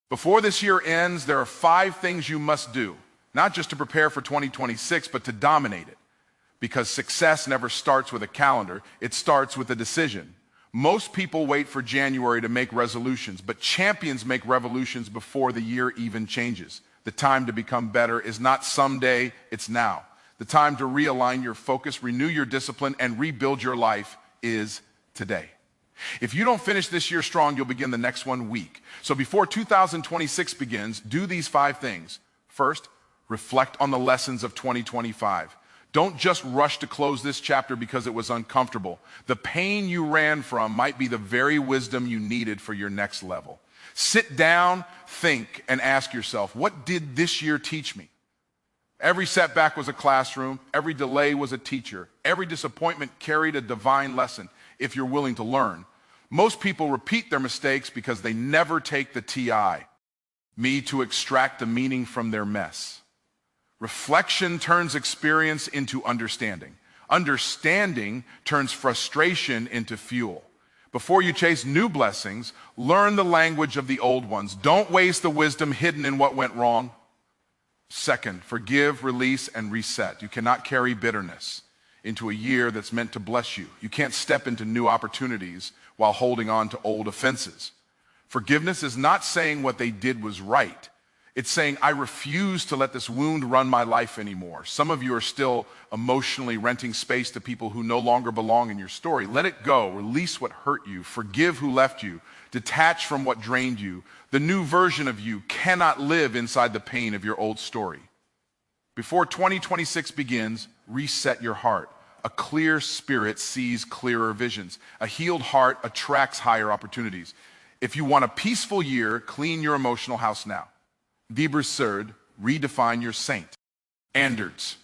Before this year ends, there are 5 things you must do, not just to prepare for 2026, but to dominate it. Because success never starts with a calendar, it starts with a decision. Most people wait for January to make resolutions, but champions make revolutions before the year even changes. The time to become better is not someday, it's now. The time to realign your focus, renew your discipline, and rebuild your life is today. If you don't finish this year strong, you'll begin the next one weak. So before 2026 begins, do these 5 things. First, reflect on the lessons of 2025. Don't just rush to close this chapter because it was uncomfortable. The pain you ran from might be the very wisdom you needed for your next level. Sit down, think, and ask yourself, what did this year teach me? Every setback was a classroom. Every delay was a teacher. Every disappointment carried a divine lesson if you're willing to learn. Most people repeat their mistakes because they never take the TI, to extract the meaning from their mess. Reflection turns experience into understanding. Understanding turns frustration into fuel. Before you chase new blessings, learn the language of the old ones. Don't waste the wisdom hidden in what went wrong. Second, forgive, release, and reset. You cannot carry bitterness into a year that's meant to bless you. You can't step into new opportunities while holding on to old offenses. Forgiveness is not saying what they did was right. It's saying, I refuse to let this wound run my life anymore. Some of you are still emotionally renting space to people who no longer belong in your story. Let it go. Release what hurt you. Forgive who left you. Detach from what drained you. The new version of you cannot live inside the pain of your old story. Before 2026 begins, reset your heart. A clear spirit sees clearer visions. A healed heart attracts higher opportunities. If you want a peaceful year, clean your emotional house now. Third, redefine your saint. Standards.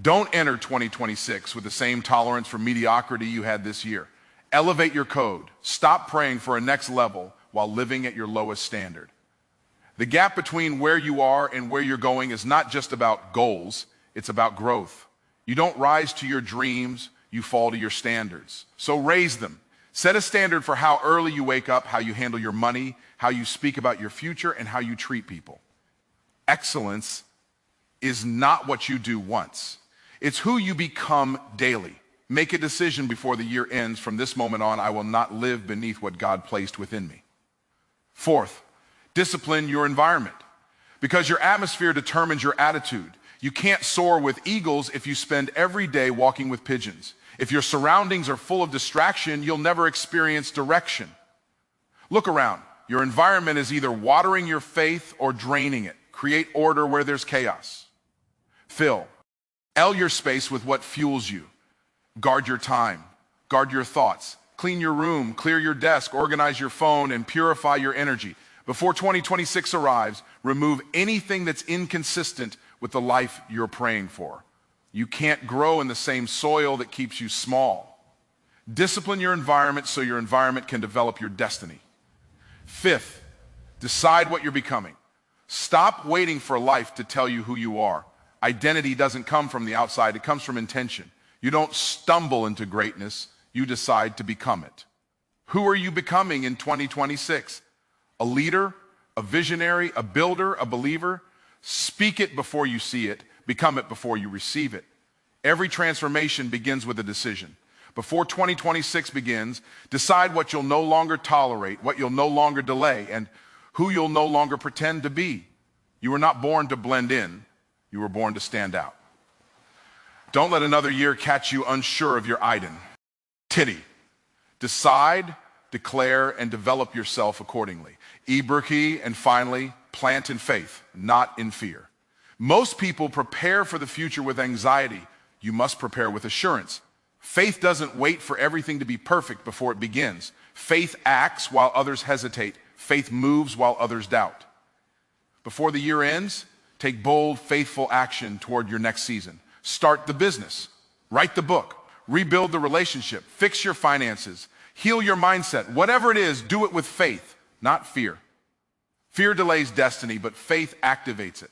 Don't enter 2026 with the same tolerance for mediocrity you had this year. Elevate your code. Stop praying for a next level while living at your lowest standard. The gap between where you are and where you're going is not just about goals, it's about growth. You don't rise to your dreams, you fall to your standards. So raise them. Set a standard for how early you wake up, how you handle your money, how you speak about your future, and how you treat people. Excellence is not what you do once. It's who you become daily. Make a decision before the year ends. From this moment on, I will not live beneath what God placed within me. Fourth, discipline your environment. Because your atmosphere determines your attitude. You can't soar with eagles if you spend every day walking with pigeons. If your surroundings are full of distraction, you'll never experience direction. Look around. Your environment is either watering your faith or draining it. Create order where there's chaos. Fill your space with what fuels you. Guard your time. Guard your thoughts. Clean your room, clear your desk, organize your phone, and purify your energy. Before 2026 arrives, remove anything that's inconsistent with the life you're praying for. You can't grow in the same soil that keeps you small. Discipline your environment so your environment can develop your destiny. Fifth, decide what you're becoming. Stop waiting for life to tell you who you are. Identity doesn't come from the outside, it comes from intention. You don't stumble into greatness, you decide to become it. Who are you becoming in 2026? A leader, a visionary, a builder, a believer? Speak it before you see it. Become it before you receive it. Every transformation begins with a decision. Before 2026 begins, decide what you'll no longer tolerate, what you'll no longer delay, and who you'll no longer pretend to be. You were not born to blend in. You were born to stand out. Don't let another year catch you unsure of your identity. Decide, declare, and develop yourself accordingly. And finally, plant in faith, not in fear. Most people prepare for the future with anxiety. You must prepare with assurance. Faith doesn't wait for everything to be perfect before it begins. Faith acts while others hesitate. Faith moves while others doubt. Before the year ends, take bold, faithful action toward your next season. Start the business, write the book, rebuild the relationship, fix your finances, heal your mindset. Whatever it is, do it with faith, not fear. Fear delays destiny, but faith activates it.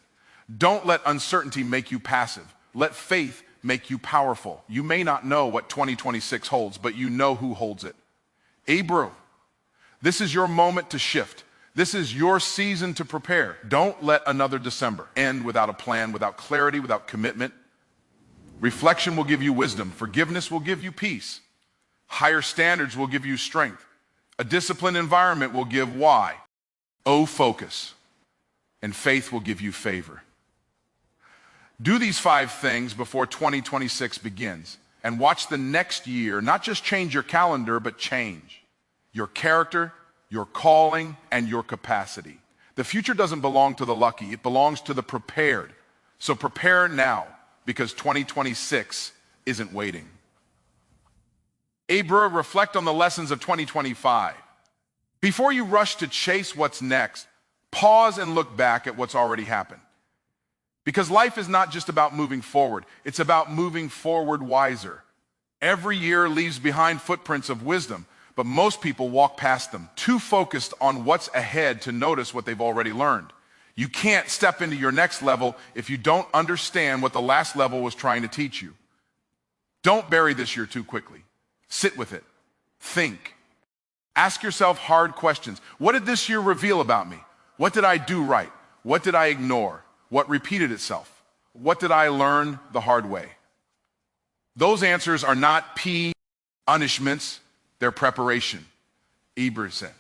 Don't let uncertainty make you passive. Let faith make you powerful. You may not know what 2026 holds, but you know who holds it. This is your moment to shift. This is your season to prepare. Don't let another December end without a plan, without clarity, without commitment. Reflection will give you wisdom. Forgiveness will give you peace. Higher standards will give you strength. A disciplined environment will give why. Focus. And faith will give you favor. Do these 5 things before 2026 begins. And watch the next year not just change your calendar, but change your character, your calling, and your capacity. The future doesn't belong to the lucky. It belongs to the prepared. So prepare now, because 2026 isn't waiting. Reflect on the lessons of 2025. Before you rush to chase what's next, pause and look back at what's already happened. Because life is not just about moving forward, it's about moving forward wiser. Every year leaves behind footprints of wisdom, but most people walk past them, too focused on what's ahead to notice what they've already learned. You can't step into your next level if you don't understand what the last level was trying to teach you. Don't bury this year too quickly. Sit with it. Think. Ask yourself hard questions. What did this year reveal about me? What did I do right? What did I ignore? What repeated itself? What did I learn the hard way? Those answers are not punishments, they're preparation. Ebert said.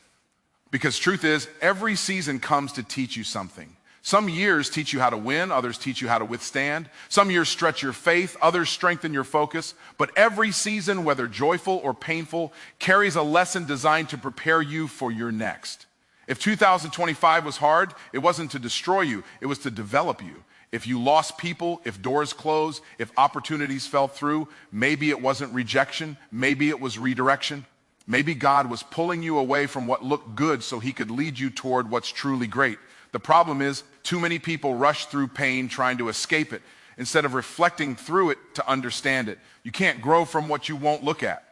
Because truth is, every season comes to teach you something. Some years teach you how to win, others teach you how to withstand. Some years stretch your faith, others strengthen your focus. But every season, whether joyful or painful, carries a lesson designed to prepare you for your next. If 2025 was hard, it wasn't to destroy you, it was to develop you. If you lost people, if doors closed, if opportunities fell through, maybe it wasn't rejection, maybe it was redirection. Maybe God was pulling you away from what looked good so he could lead you toward what's truly great. The problem is, too many people rush through pain trying to escape it instead of reflecting through it to understand it. You can't grow from what you won't look at.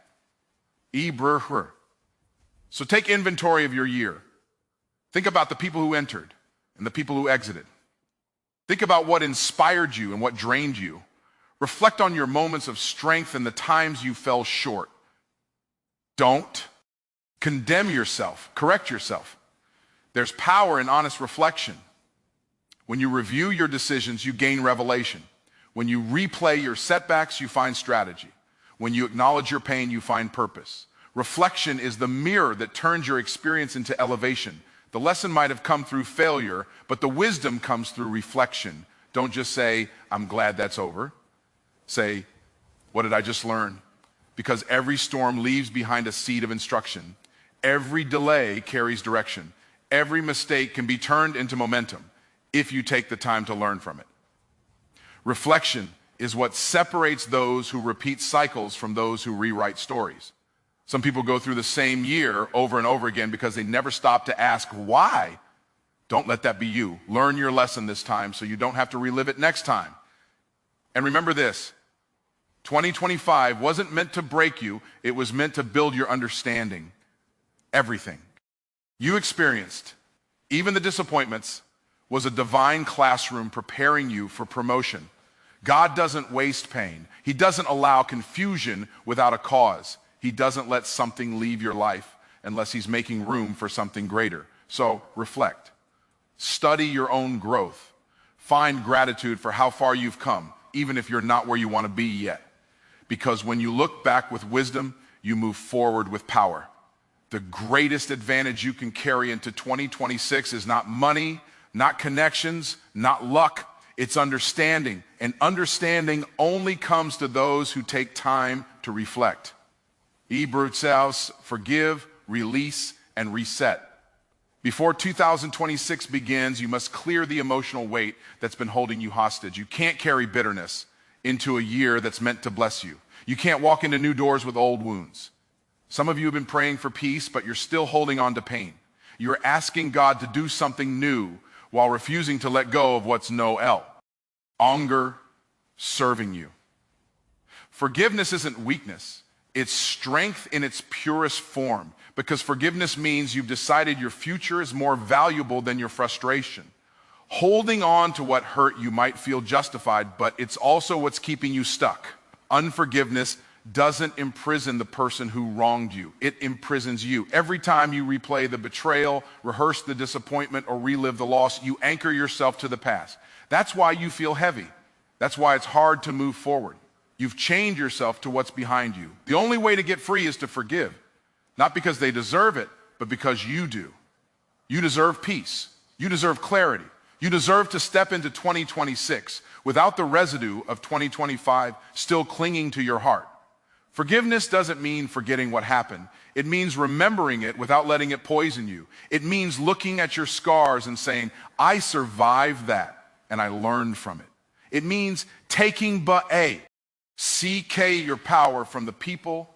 So take inventory of your year. Think about the people who entered and the people who exited. Think about what inspired you and what drained you. Reflect on your moments of strength and the times you fell short. Don't condemn yourself. Correct yourself. There's power in honest reflection. When you review your decisions, you gain revelation. When you replay your setbacks, you find strategy. When you acknowledge your pain, you find purpose. Reflection is the mirror that turns your experience into elevation. The lesson might have come through failure, but the wisdom comes through reflection. Don't just say, I'm glad that's over. Say, what did I just learn? Because every storm leaves behind a seed of instruction. Every delay carries direction. Every mistake can be turned into momentum if you take the time to learn from it. Reflection is what separates those who repeat cycles from those who rewrite stories. Some people go through the same year over and over again because they never stop to ask why. Don't let that be you. Learn your lesson this time so you don't have to relive it next time. And remember this, 2025 wasn't meant to break you, it was meant to build your understanding. Everything you experienced, even the disappointments, was a divine classroom preparing you for promotion. God doesn't waste pain. He doesn't allow confusion without a cause. He doesn't let something leave your life unless he's making room for something greater. So reflect. Study your own growth. Find gratitude for how far you've come, even if you're not where you want to be yet. Because when you look back with wisdom, you move forward with power. The greatest advantage you can carry into 2026 is not money, not connections, not luck. It's understanding. And understanding only comes to those who take time to reflect. Hebrews, forgive, release, and reset. Before 2026 begins, you must clear the emotional weight that's been holding you hostage. You can't carry bitterness into a year that's meant to bless you. You can't walk into new doors with old wounds. Some of you have been praying for peace, but you're still holding on to pain. You're asking God to do something new while refusing to let go of what's anger serving you. Forgiveness isn't weakness. It's strength in its purest form, because forgiveness means you've decided your future is more valuable than your frustration. Holding on to what hurt you might feel justified, but it's also what's keeping you stuck. Unforgiveness doesn't imprison the person who wronged you. It imprisons you. Every time you replay the betrayal, rehearse the disappointment, or relive the loss, you anchor yourself to the past. That's why you feel heavy. That's why it's hard to move forward. You've chained yourself to what's behind you. The only way to get free is to forgive. Not because they deserve it, but because you do. You deserve peace. You deserve clarity. You deserve to step into 2026 without the residue of 2025 still clinging to your heart. Forgiveness doesn't mean forgetting what happened. It means remembering it without letting it poison you. It means looking at your scars and saying, I survived that and I learned from it. It means taking CK your power from the people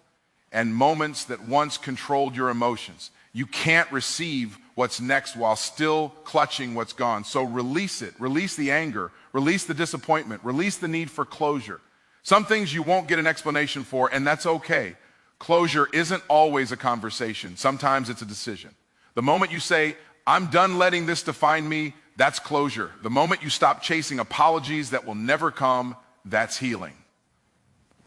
and moments that once controlled your emotions. You can't receive what's next while still clutching what's gone. So release it. Release the anger. Release the disappointment. Release the need for closure. Some things you won't get an explanation for, and that's okay. Closure isn't always a conversation. Sometimes it's a decision. The moment you say, I'm done letting this define me, that's closure. The moment you stop chasing apologies that will never come, that's healing.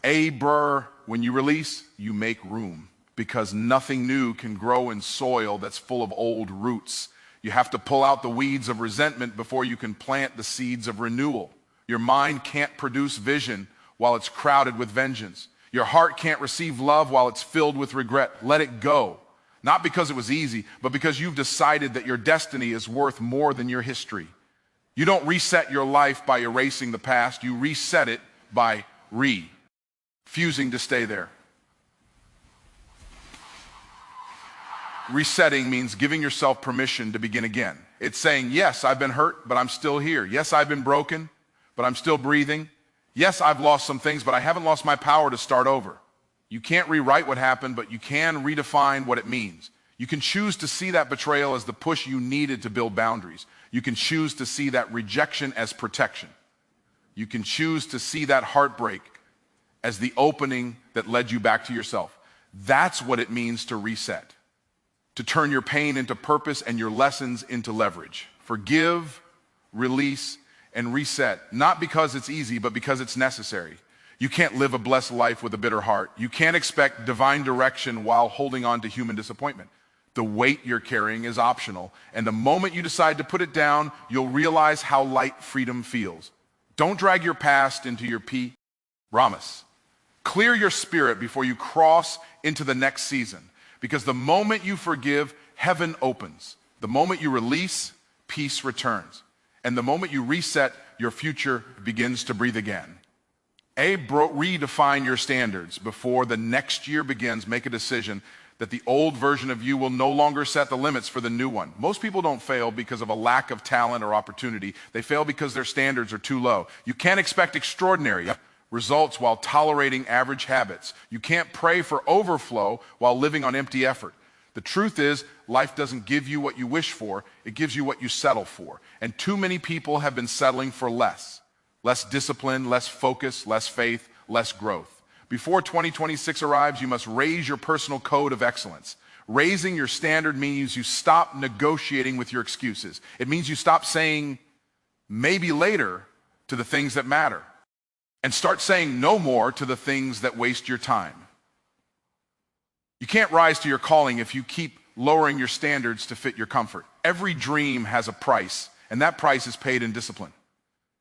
When you release, you make room, because nothing new can grow in soil that's full of old roots. You have to pull out the weeds of resentment before you can plant the seeds of renewal. Your mind can't produce vision while it's crowded with vengeance. Your heart can't receive love while it's filled with regret. Let it go. Not because it was easy, but because you've decided that your destiny is worth more than your history. You don't reset your life by erasing the past. You reset it by refusing to stay there. Resetting means giving yourself permission to begin again. It's saying, yes, I've been hurt, but I'm still here. Yes, I've been broken, but I'm still breathing. Yes, I've lost some things, but I haven't lost my power to start over. You can't rewrite what happened, but you can redefine what it means. You can choose to see that betrayal as the push you needed to build boundaries. You can choose to see that rejection as protection. You can choose to see that heartbreak as the opening that led you back to yourself. That's what it means to reset. To turn your pain into purpose and your lessons into leverage. Forgive, release, and reset, not because it's easy, but because it's necessary. You can't live a blessed life with a bitter heart. You can't expect divine direction while holding on to human disappointment. The weight you're carrying is optional, and the moment you decide to put it down, you'll realize how light freedom feels. Don't drag your past into your promise. Clear your spirit before you cross into the next season, because the moment you forgive, heaven opens. The moment you release, peace returns. And the moment you reset, your future begins to breathe again. Redefine your standards before the next year begins. Make a decision that the old version of you will no longer set the limits for the new one. Most people don't fail because of a lack of talent or opportunity. They fail because their standards are too low. You can't expect extraordinary results while tolerating average habits. You can't pray for overflow while living on empty effort. The truth is, life doesn't give you what you wish for, it gives you what you settle for. And too many people have been settling for less. Less discipline, less focus, less faith, less growth. Before 2026 arrives, you must raise your personal code of excellence. Raising your standard means you stop negotiating with your excuses. It means you stop saying maybe later to the things that matter, and start saying no more to the things that waste your time. You can't rise to your calling if you keep lowering your standards to fit your comfort. Every dream has a price, and that price is paid in discipline.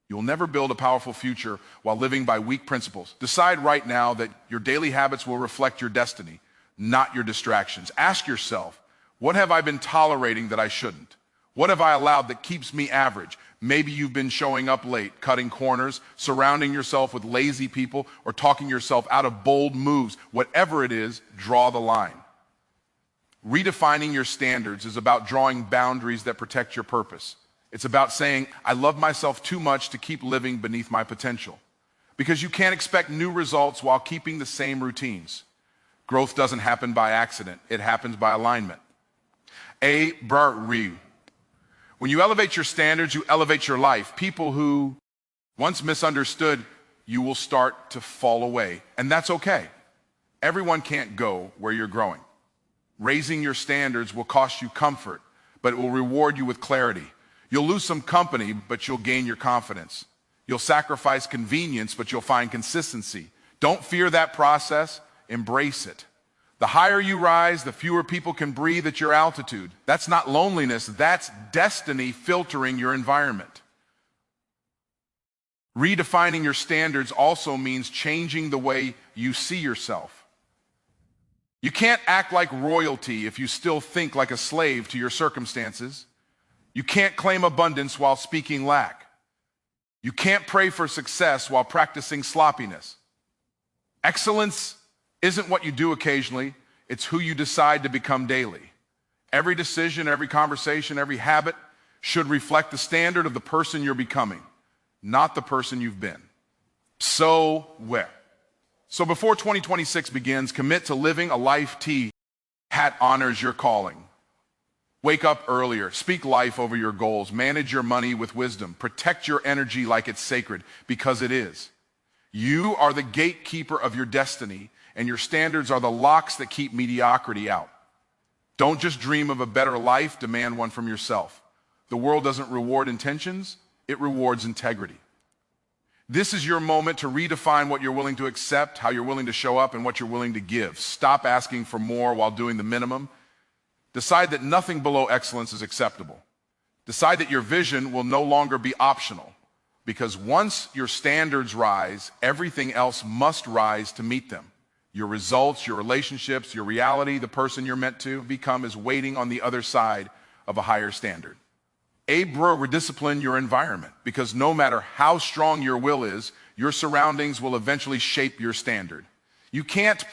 You'll never build a powerful future while living by weak principles. Decide right now that your daily habits will reflect your destiny, not your distractions. Ask yourself, what have I been tolerating that I shouldn't? What have I allowed that keeps me average? Maybe you've been showing up late, cutting corners, surrounding yourself with lazy people, or talking yourself out of bold moves. Whatever it is, draw the line. Redefining your standards is about drawing boundaries that protect your purpose. It's about saying, I love myself too much to keep living beneath my potential. Because you can't expect new results while keeping the same routines. Growth doesn't happen by accident. It happens by alignment. When you elevate your standards, you elevate your life. People who once misunderstood, you will start to fall away. And that's okay. Everyone can't go where you're growing. Raising your standards will cost you comfort, but it will reward you with clarity. You'll lose some company, but you'll gain your confidence. You'll sacrifice convenience, but you'll find consistency. Don't fear that process, embrace it. The higher you rise, the fewer people can breathe at your altitude. That's not loneliness, that's destiny filtering your environment. Redefining your standards also means changing the way you see yourself. You can't act like royalty if you still think like a slave to your circumstances. You can't claim abundance while speaking lack. You can't pray for success while practicing sloppiness. Excellence isn't what you do occasionally, it's who you decide to become daily. Every decision, every conversation, every habit should reflect the standard of the person you're becoming, not the person you've been. So before 2026 begins, commit to living a life that honors your calling. Wake up earlier, speak life over your goals, manage your money with wisdom, protect your energy like it's sacred, because it is. You are the gatekeeper of your destiny, and your standards are the locks that keep mediocrity out. Don't just dream of a better life, demand one from yourself. The world doesn't reward intentions, it rewards integrity. This is your moment to redefine what you're willing to accept, how you're willing to show up, and what you're willing to give. Stop asking for more while doing the minimum. Decide that nothing below excellence is acceptable. Decide that your vision will no longer be optional, because once your standards rise, everything else must rise to meet them. Your results, your relationships, your reality, the person you're meant to become is waiting on the other side of a higher standard. Rediscipline your environment, because no matter how strong your will is, your surroundings will eventually shape your standard. You can't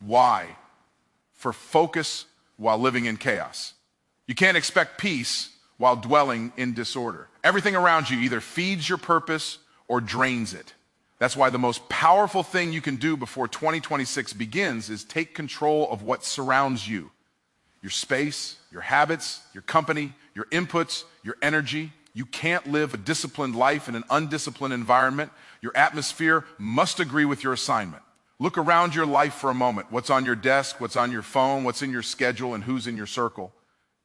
why? For focus while living in chaos. You can't expect peace while dwelling in disorder. Everything around you either feeds your purpose or drains it. That's why the most powerful thing you can do before 2026 begins is take control of what surrounds you. Your space, your habits, your company, your inputs, your energy. You can't live a disciplined life in an undisciplined environment. Your atmosphere must agree with your assignment. Look around your life for a moment. What's on your desk, what's on your phone, what's in your schedule, and who's in your circle.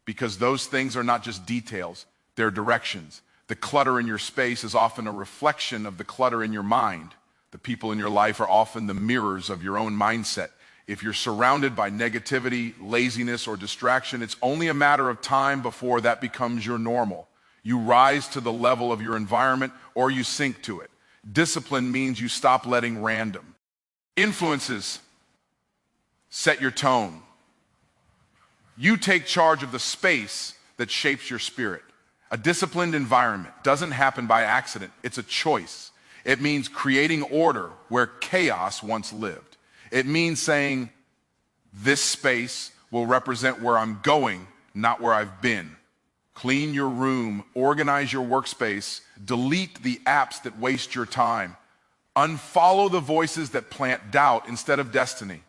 Because those things are not just details, they're directions. The clutter in your space is often a reflection of the clutter in your mind. The people in your life are often the mirrors of your own mindset. If you're surrounded by negativity, laziness, or distraction, it's only a matter of time before that becomes your normal. You rise to the level of your environment or you sink to it. Discipline means you stop letting random influences set your tone. You take charge of the space that shapes your spirit. A disciplined environment doesn't happen by accident. It's a choice. It means creating order where chaos once lived. It means saying, this space will represent where I'm going, not where I've been. Clean your room, organize your workspace, delete the apps that waste your time. Unfollow the voices that plant doubt instead of destiny.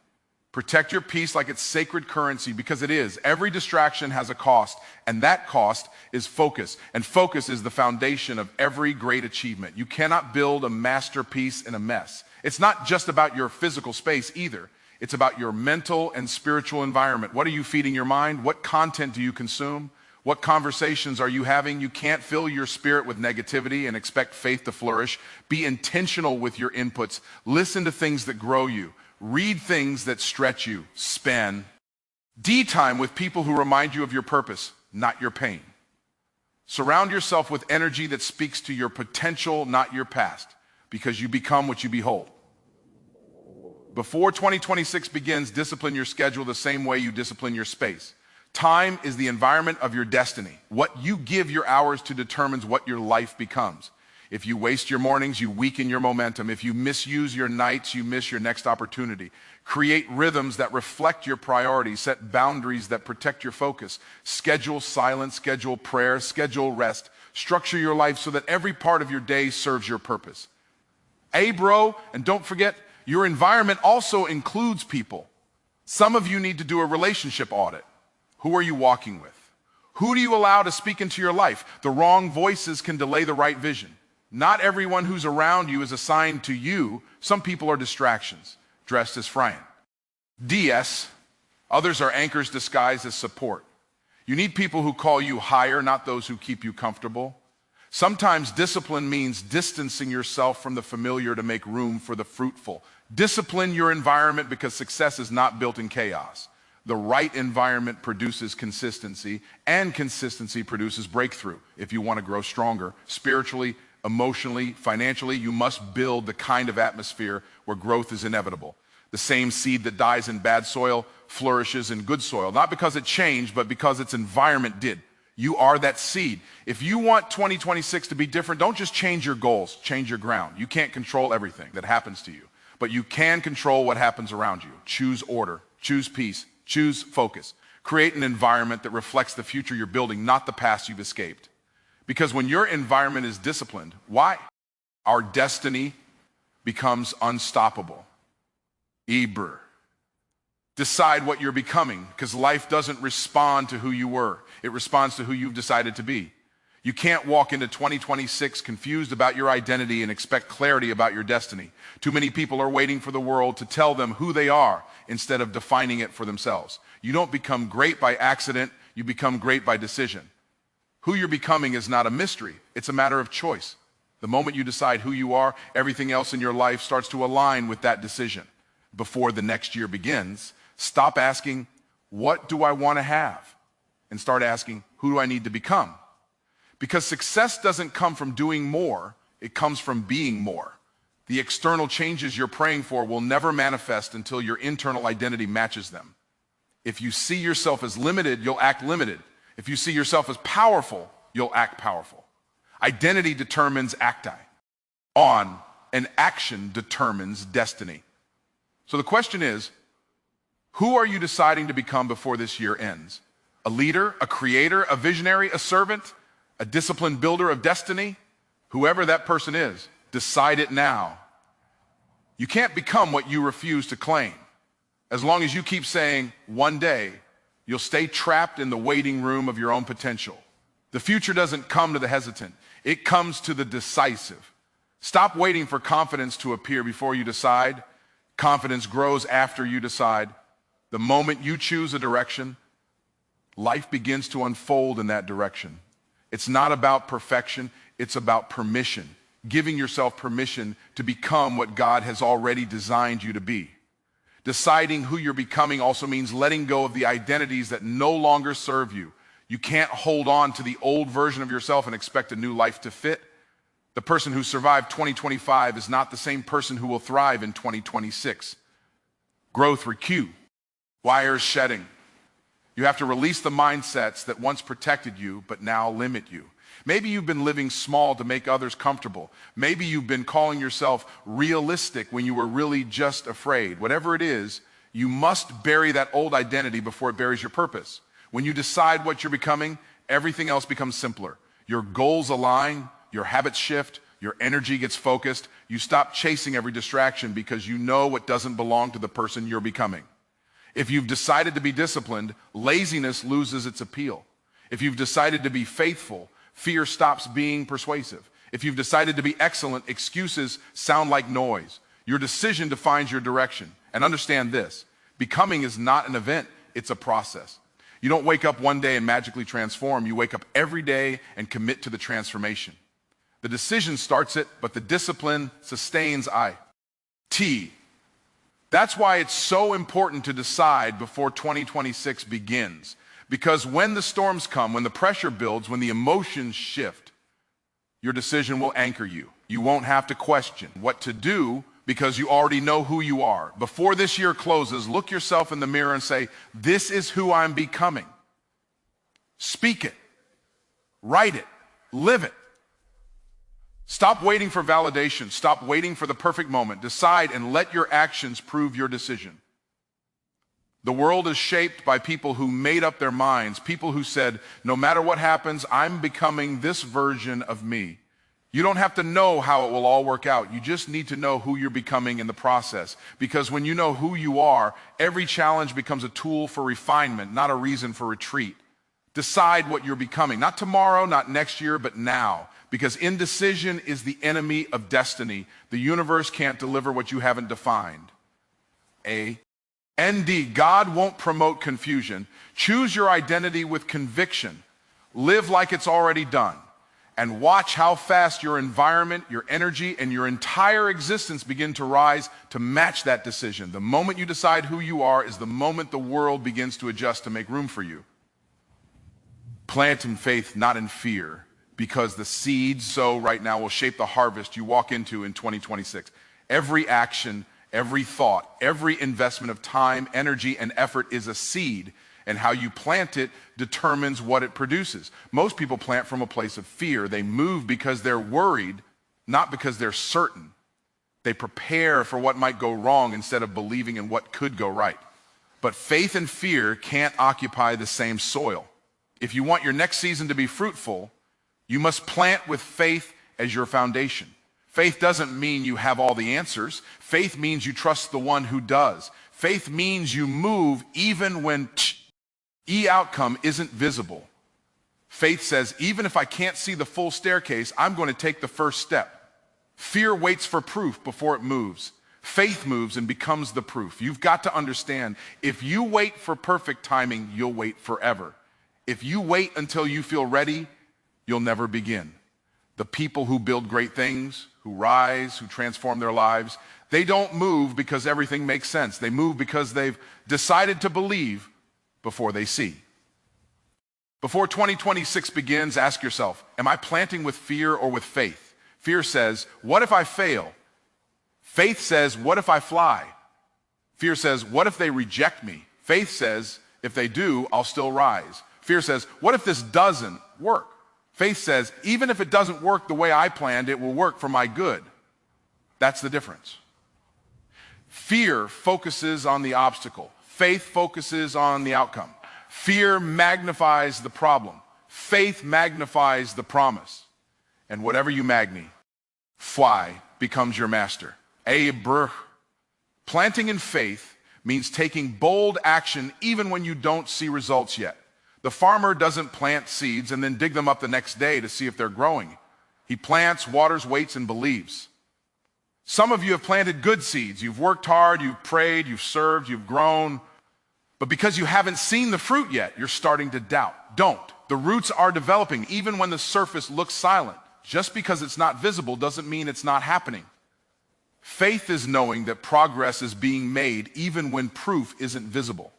Protect your peace like it's sacred currency, because it is. Every distraction has a cost, and that cost is focus. And focus is the foundation of every great achievement. You cannot build a masterpiece in a mess. It's not just about your physical space either. It's about your mental and spiritual environment. What are you feeding your mind? What content do you consume? What conversations are you having? You can't fill your spirit with negativity and expect faith to flourish. Be intentional with your inputs. Listen to things that grow you. Read things that stretch you. Spend time with people who remind you of your purpose, not your pain. Surround yourself with energy that speaks to your potential, not your past, because you become what you behold. Before 2026 begins, discipline your schedule the same way you discipline your space. Time is the environment of your destiny. What you give your hours to determines what your life becomes. If you waste your mornings, you weaken your momentum. If you misuse your nights, you miss your next opportunity. Create rhythms that reflect your priorities. Set boundaries that protect your focus. Schedule silence, schedule prayer, schedule rest. Structure your life so that every part of your day serves your purpose. And don't forget, your environment also includes people. Some of you need to do a relationship audit. Who are you walking with? Who do you allow to speak into your life? The wrong voices can delay the right vision. Not everyone who's around you is assigned to you. Some people are distractions, dressed as Friend. Others are anchors disguised as support. You need people who call you higher, not those who keep you comfortable. Sometimes discipline means distancing yourself from the familiar to make room for the fruitful. Discipline your environment because success is not built in chaos. The right environment produces consistency, and consistency produces breakthrough. If you want to grow stronger, spiritually, emotionally, financially, you must build the kind of atmosphere where growth is inevitable. The same seed that dies in bad soil flourishes in good soil, not because it changed, but because its environment did. You are that seed. If you want 2026 to be different, don't just change your goals, change your ground. You can't control everything that happens to you, but you can control what happens around you. Choose order, choose peace, choose focus. Create an environment that reflects the future you're building, not the past you've escaped. Because when your environment is disciplined, why? Our destiny becomes unstoppable. Eber. Decide what you're becoming, because life doesn't respond to who you were. It responds to who you've decided to be. You can't walk into 2026 confused about your identity and expect clarity about your destiny. Too many people are waiting for the world to tell them who they are instead of defining it for themselves. You don't become great by accident, you become great by decision. Who you're becoming is not a mystery, it's a matter of choice. The moment you decide who you are, everything else in your life starts to align with that decision. Before the next year begins, stop asking, what do I want to have? And start asking, who do I need to become? Because success doesn't come from doing more, it comes from being more. The external changes you're praying for will never manifest until your internal identity matches them. If you see yourself as limited, you'll act limited. If you see yourself as powerful, you'll act powerful. Identity determines acti. And action determines destiny. So the question is, who are you deciding to become before this year ends? A leader, a creator, a visionary, a servant, a disciplined builder of destiny? Whoever that person is, decide it now. You can't become what you refuse to claim. As long as you keep saying, one day, you'll stay trapped in the waiting room of your own potential. The future doesn't come to the hesitant. It comes to the decisive. Stop waiting for confidence to appear before you decide. Confidence grows after you decide. The moment you choose a direction, life begins to unfold in that direction. It's not about perfection, it's about permission. Giving yourself permission to become what God has already designed you to be. Deciding who you're becoming also means letting go of the identities that no longer serve you. You can't hold on to the old version of yourself and expect a new life to fit. The person who survived 2025 is not the same person who will thrive in 2026. Growth requires wires shedding. You have to release the mindsets that once protected you but now limit you. Maybe you've been living small to make others comfortable. Maybe you've been calling yourself realistic when you were really just afraid. Whatever it is, you must bury that old identity before it buries your purpose. When you decide what you're becoming, everything else becomes simpler. Your goals align, your habits shift, your energy gets focused. You stop chasing every distraction because you know what doesn't belong to the person you're becoming. If you've decided to be disciplined, laziness loses its appeal. If you've decided to be faithful, fear stops being persuasive. If you've decided to be excellent, excuses sound like noise. Your decision defines your direction. And understand this, becoming is not an event, it's a process. You don't wake up one day and magically transform. You wake up every day and commit to the transformation. The decision starts it, but the discipline sustains it. That's why it's so important to decide before 2026 begins. Because when the storms come, when the pressure builds, when the emotions shift, your decision will anchor you. You won't have to question what to do because you already know who you are. Before this year closes, look yourself in the mirror and say, this is who I'm becoming. Speak it, write it, live it. Stop waiting for validation. Stop waiting for the perfect moment. Decide and let your actions prove your decision. The world is shaped by people who made up their minds, people who said, no matter what happens, I'm becoming this version of me. You don't have to know how it will all work out. You just need to know who you're becoming in the process. Because when you know who you are, every challenge becomes a tool for refinement, not a reason for retreat. Decide what you're becoming. Not tomorrow, not next year, but now. Because indecision is the enemy of destiny. The universe can't deliver what you haven't defined. God won't promote confusion. Choose your identity with conviction. Live like it's already done. and watch how fast your environment, your energy, and your entire existence begin to rise to match that decision. The moment you decide who you are is the moment the world begins to adjust to make room for you. Plant in faith, not in fear, because the seeds sow right now will shape the harvest you walk into in 2026. Every action, every thought, every investment of time, energy, and effort is a seed, and how you plant it determines what it produces. Most people plant from a place of fear. They move because they're worried, not because they're certain. They prepare for what might go wrong instead of believing in what could go right. But faith and fear can't occupy the same soil. If you want your next season to be fruitful, you must plant with faith as your foundation. Faith doesn't mean you have all the answers. Faith means you trust the one who does. Faith means you move even when outcome isn't visible. Faith says, even if I can't see the full staircase, I'm going to take the first step. Fear waits for proof before it moves. Faith moves and becomes the proof. You've got to understand, if you wait for perfect timing, you'll wait forever. If you wait until you feel ready, you'll never begin. The people who build great things, who rise, who transform their lives, they don't move because everything makes sense. They move because they've decided to believe before they see. Before 2026 begins, ask yourself, am I planting with fear or with faith? Fear says, what if I fail? Faith says, what if I fly? Fear says, what if they reject me? Faith says, if they do, I'll still rise. Fear says, what if this doesn't work? Faith says, even if it doesn't work the way I planned, it will work for my good. That's the difference. Fear focuses on the obstacle. Faith focuses on the outcome. Fear magnifies the problem. Faith magnifies the promise. And whatever you magnify becomes your master. Planting in faith means taking bold action even when you don't see results yet. The farmer doesn't plant seeds and then dig them up the next day to see if they're growing. He plants, waters, waits, and believes. Some of you have planted good seeds. You've worked hard, you've prayed, you've served, you've grown. But because you haven't seen the fruit yet, you're starting to doubt. Don't. The roots are developing even when the surface looks silent. Just because it's not visible doesn't mean it's not happening. Faith is knowing that progress is being made even when proof isn't visible.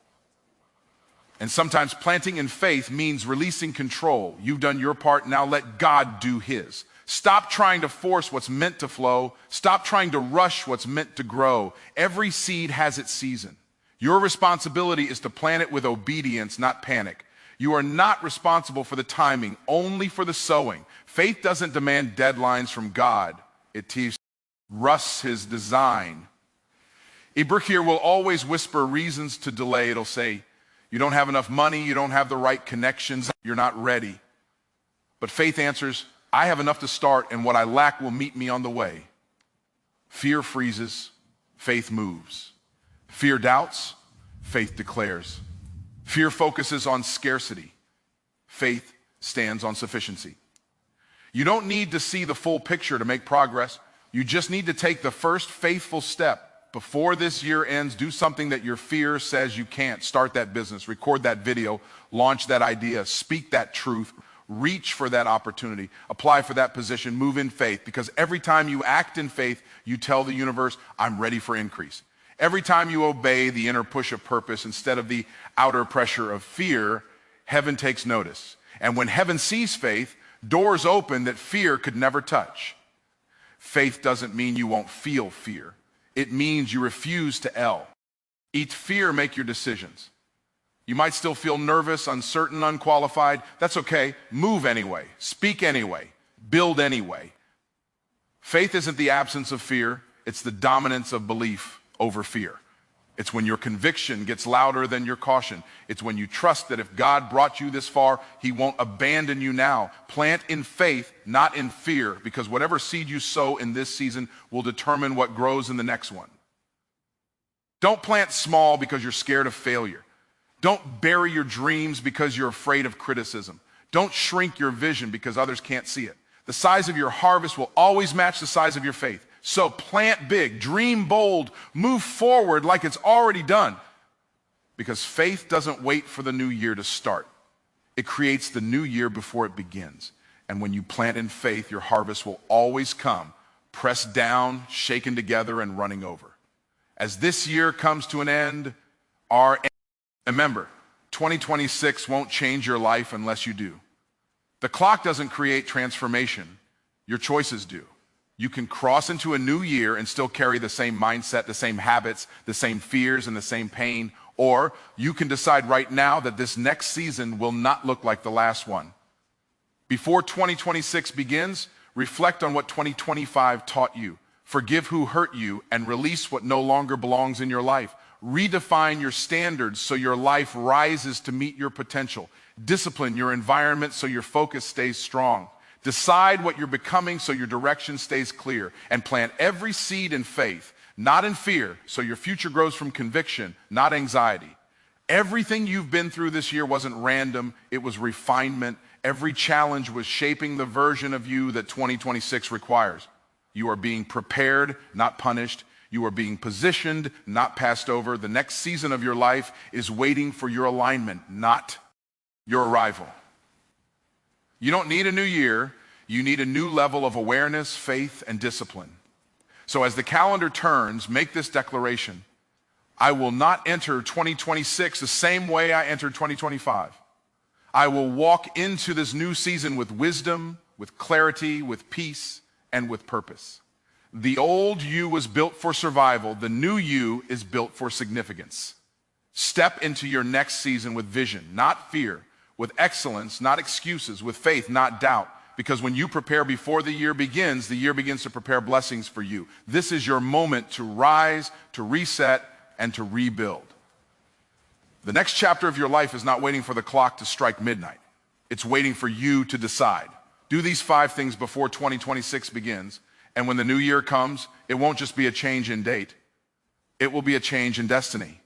And sometimes planting in faith means releasing control. You've done your part, now let God do his. Stop trying to force what's meant to flow. Stop trying to rush what's meant to grow. Every seed has its season. Your responsibility is to plant it with obedience, not panic. You are not responsible for the timing, only for the sowing. Faith doesn't demand deadlines from God. It trusts his design. Ibrahir will always whisper reasons to delay. It'll say, you don't have enough money, you don't have the right connections, you're not ready. But faith answers, I have enough to start, and what I lack will meet me on the way. Fear freezes, faith moves. Fear doubts, faith declares. Fear focuses on scarcity. Faith stands on sufficiency. You don't need to see the full picture to make progress. You just need to take the first faithful step. Before this year ends, do something that your fear says you can't. Start that business, record that video, launch that idea, speak that truth, reach for that opportunity, apply for that position, move in faith. Because every time you act in faith, you tell the universe, I'm ready for increase. Every time you obey the inner push of purpose instead of the outer pressure of fear, heaven takes notice. And when heaven sees faith, doors open that fear could never touch. Faith doesn't mean you won't feel fear. It means you refuse to eat fear, make your decisions. You might still feel nervous, uncertain, unqualified. That's okay. Move anyway. Speak anyway. Build anyway. Faith isn't the absence of fear. It's the dominance of belief over fear. It's when your conviction gets louder than your caution. It's when you trust that if God brought you this far, he won't abandon you now. Plant in faith, not in fear, because whatever seed you sow in this season will determine what grows in the next one. Don't plant small because you're scared of failure. Don't bury your dreams because you're afraid of criticism. Don't shrink your vision because others can't see it. The size of your harvest will always match the size of your faith. So plant big, dream bold, move forward like it's already done. Because faith doesn't wait for the new year to start. It creates the new year before it begins. And when you plant in faith, your harvest will always come, pressed down, shaken together, and running over. As this year comes to an end, remember, 2026 won't change your life unless you do. The clock doesn't create transformation. Your choices do. You can cross into a new year and still carry the same mindset, the same habits, the same fears, and the same pain. Or you can decide right now that this next season will not look like the last one. Before 2026 begins, reflect on what 2025 taught you. Forgive who hurt you and release what no longer belongs in your life. Redefine your standards so your life rises to meet your potential. Discipline your environment so your focus stays strong. Decide what you're becoming so your direction stays clear. And plant every seed in faith, not in fear, so your future grows from conviction, not anxiety. Everything you've been through this year wasn't random, it was refinement. Every challenge was shaping the version of you that 2026 requires. You are being prepared, not punished. You are being positioned, not passed over. The next season of your life is waiting for your alignment, not your arrival. You don't need a new year. You need a new level of awareness, faith, and discipline. So as the calendar turns, make this declaration. I will not enter 2026 the same way I entered 2025. I will walk into this new season with wisdom, with clarity, with peace, and with purpose. The old you was built for survival. The new you is built for significance. Step into your next season with vision, not fear, with excellence, not excuses, with faith, not doubt. Because when you prepare before the year begins to prepare blessings for you. This is your moment to rise, to reset, and to rebuild. The next chapter of your life is not waiting for the clock to strike midnight. It's waiting for you to decide. Do these 5 things before 2026 begins, and when the new year comes, it won't just be a change in date. It will be a change in destiny.